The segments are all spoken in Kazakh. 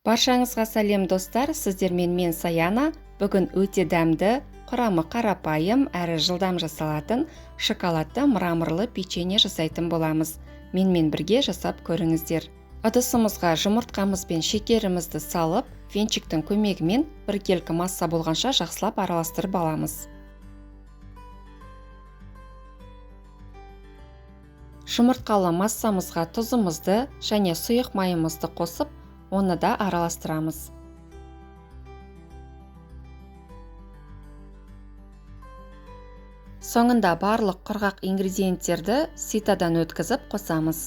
Баршаңызға сәлем достар, сіздермен мен Саяна. Бүгін өте дәмді, құрамы қарапайым әрі жылдам жасалатын шоколадты мраморлы печенье жасайтын боламыз. Менімен бірге жасап көріңіздер. Ыдысымызға жұмыртқамыз бен шекерімізді салып, венчиктің көмегімен біркелкі масса болғанша жақсылап араластырып аламыз. Жұмыртқалы массамызға тұзымызды және сұйық майымызды қосып, оны да араластырамыз. Соңында барлық құрғақ ингредиенттерді ситадан өткізіп қосамыз.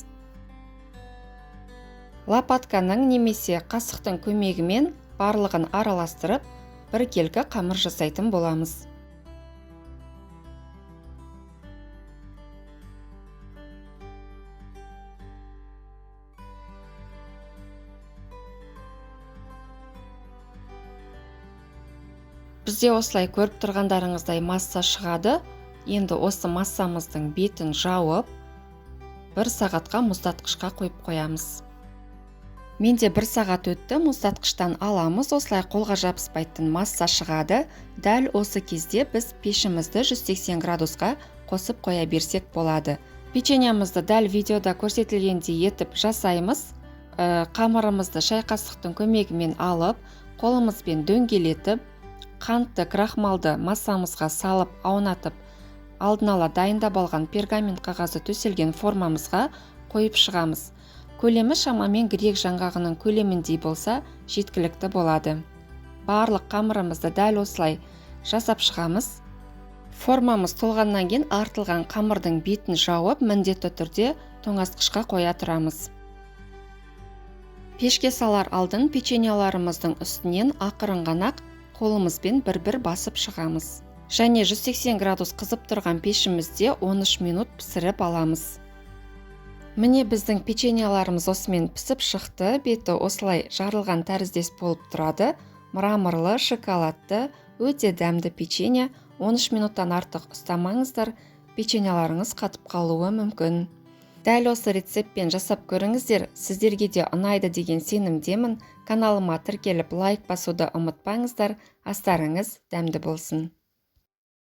Лопатканың немесе қасықтың көмегімен барлығын араластырып, біркелкі қамыр жасайтын боламыз. Бізде осылай көріп тұрғандарыңыздай масса шығады. Енді осы массамыздың бетін жауып, 1 сағатқа мұздатқышқа қойып қоямыз. Менде 1 сағат өтті, мұздатқыштан аламыз. Осылай қолға жабыспайтын масса шығады. Дәл осы кезде біз пешімізді 180 градусқа қосып қоя берсек болады. Печеньямызды дәл видеода көрсетілгендей етіп жасаймыз. Қамырымызды шай қасықтың көмегімен алып, қолымызбен дөңгелетіп, қантты крахмалды массамызға салып аунатып, алдын ала дайындап алған пергамент қағазы төселген формамызға қойып шығамыз. Көлемі шамамен грек жаңғағының көлеміндей болса, жеткілікті болады. Барлық қамырымызды дәл осылай жасап шығамыз. Формамыз толғаннан кейін артылған қамырдың бетін жауып, міндетті түрде тоңазытқышқа қоя тұрамыз. Пешке салар алдын печеньяларымыздың үстінен ақырын ғана қолымызбен бір-бір басып шығамыз. Және 180 градус қызып тұрған пешімізде 13 минут пісіріп аламыз. Міне біздің печеньяларымыз осымен пісіп шықты. Беті осылай жарылған тәріздес болып тұрады. Мраморлы, шоколадты, өте дәмді печенье. 13 минуттан артық ұстамаңыздар, печеньяларыңыз қатып қалуы мүмкін. Дәл осы рецептпен жасап көріңіздер, сіздерге де ұнайды деген сенімдемін. Каналыма тіркеліп лайк басуды ұмытпаңыздар. Астарыңыз дәмді болсын.